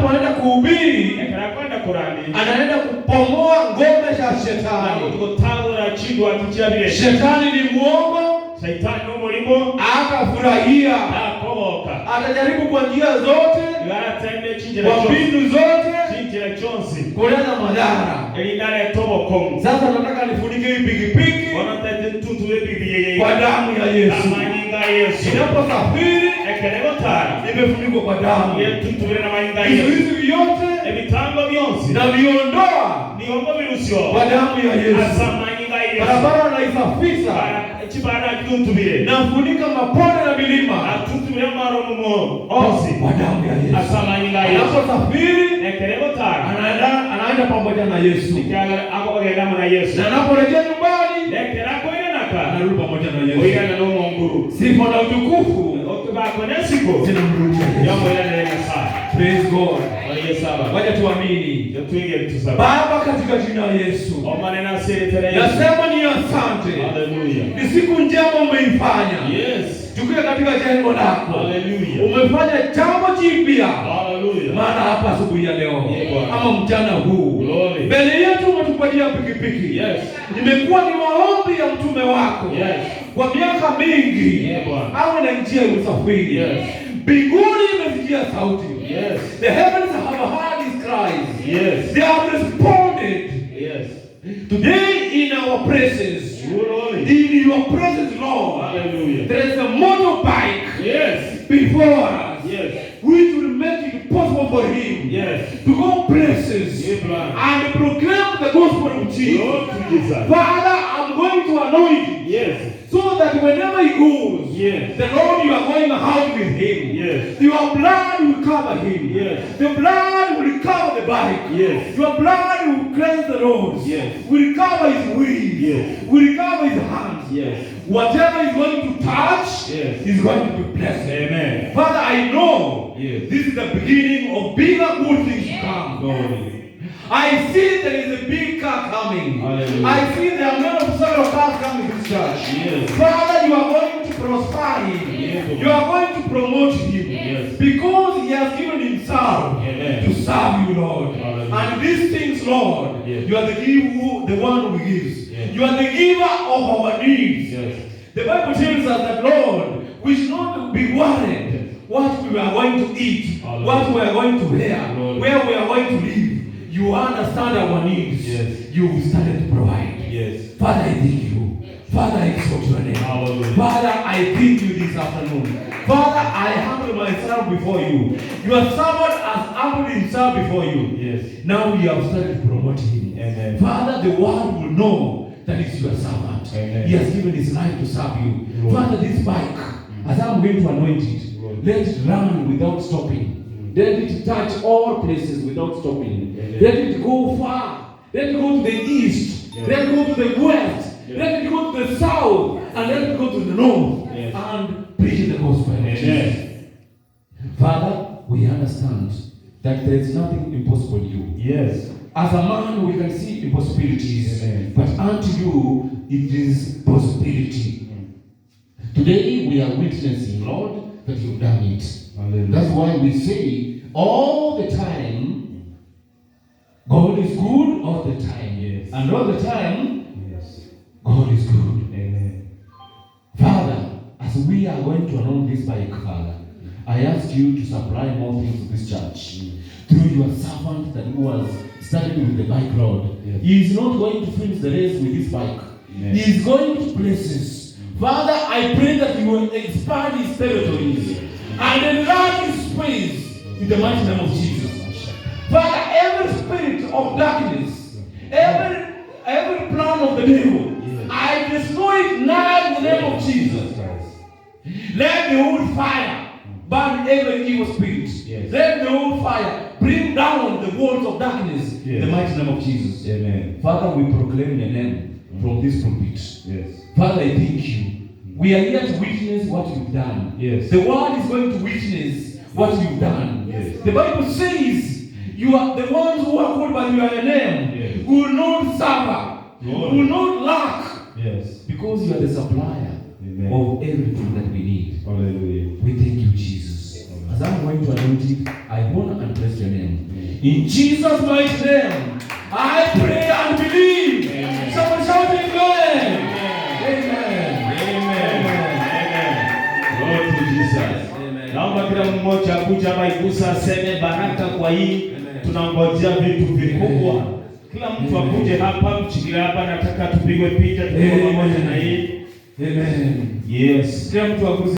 anapoenda kuhubiri, anaenda kupomoa ngome za shetani. Shetani ni muongo, akafurahia, atajaribu kwa njia zote, kwa mbinu zote kuleta madhara. Sasa nataka nifunike hii pikipiki kwa damu ya Yesu. Inaposafiri imefunikwa kwa damu. Vizuizi vyote na viondoa kwa damu ya Yesu. Barabara naisafisha, nafunika mapone na milima kwa damu ya Yesu. Anaposafiri anaenda pamoja na Yesu. Na anaporejea nyumbani anarudi pamoja na Yesu. Sifa na utukufu zinamrudia Yesu. Praise God. Wacha tuamini. Baba, katika jina la Yesu, nasema ni asante. Hallelujah. Ni siku njema umeifanya. Yes. Tukiwa katika jengo lako. Hallelujah. Umefanya jambo jipya. Hallelujah. Maana hapa asubuhi ya leo, ama mchana huu, mbele yetu umetupatia pikipiki. Yes. Imekuwa ni maombi ya mtume wako. Yes. Kwa miaka mingi. Awe na njia ya usafiri. Yes. Mbinguni imesikia sauti. Yes. The heavens have heard his cries. Yes. They have responded. Yes. Today in our presence, in your presence, Lord, hallelujah, there is a motorbike, yes, before us, yes, which will make it possible for him, yes, to go places, yes, and proclaim the gospel of Jesus. Father, I'm going to anoint him, yes, so that whenever he goes, yes, the Lord, you are going out with him. Yes. Your blood will cover him. Yes. The blood will cover the bike. Yes. Your blood will cleanse the roads. Yes. Will cover his wheels. Yes. Will cover his hands. Yes. Whatever he's going to touch, yes, is going to be blessed. Amen. Father, I know, yes, this is the beginning of bigger good things to come. Glory. I see there is a big car coming. Hallelujah. I see there are many several cars coming to this church. Yes. Father, you are going to prosper him. Yes. You are going to promote him. Yes. Because he has given himself, amen, to serve you, Lord. Hallelujah. And these things, Lord, yes, you are the one who gives. Yes. You are the giver of our needs. Yes. The Bible tells us that, Lord, we should not be worried what we are going to eat, hallelujah, what we are going to wear, Lord, where we are going to live. You understand our needs. Yes. You started to provide. Yes. Father, I thank you. Father, I exalt your name. Hallelujah. Father, I thank you this afternoon. Father, I humble myself before you. Your servant has humbled himself before you. Yes. Now you have started to promote him. Amen. Father, the world will know that it's your servant. Amen. He has given his life to serve you. Lord. Father, this bike, as I'm going to anoint it, Lord, let it run without stopping. Let it touch all places without stopping. Amen. Let it go far. Let it go to the east. Yes. Let it go to the west. Yes. Let it go to the south. And let it go to the north. Yes. And preach the gospel. Amen. Father, we understand that there is nothing impossible to you. Yes. As a man, we can see impossibilities. Amen. But unto you, it is possibility. Today, we are witnessing, Lord, that you've done it. Hallelujah. That's why we say all the time, God is good all the time. Yes. And all the time, yes, God is good. Amen. Father, as we are going to anoint this bike, Father, I ask you to supply more things to this church. Through your servant that who was started with the bike, Lord. Yes. He is not going to finish the race with this bike. Yes. He is going to places. Father, I pray that you will expand his territories and enlarge his space in the mighty name of Jesus. Father, every spirit of darkness, every plan of the devil, yes, I destroy it now in the name of Jesus. Let the old fire burn every evil spirit. Yes. Let the old fire bring down the walls of darkness, yes, in the mighty name of Jesus. Amen. Father, we proclaim your name from this pulpit. Yes. Father, I thank you. We are here to witness what you've done. Yes. The world is going to witness what you've done. Yes. The Bible says you are the ones who are called by your name. Yes. Will not suffer. Lord. Will not lack. Yes. Because you are the supplier, amen, of everything that we need. Hallelujah. We thank you, Jesus. Amen. As I'm going to anoint it, I honor and bless your name. In Jesus' mighty name, I pray and believe. Amen. Someone shout amen. Amen. Amen. Lord to Jesus. Naomba kila mmoja kuja hapa igusa aseme baraka kwa hii. Tunangojea vitu vikubwa. Kila mtu akuje hapa, mchikilie hapa, nataka tupigwe picha tukiwa pamoja na hii. Amen. Yes. Kila mtu akuje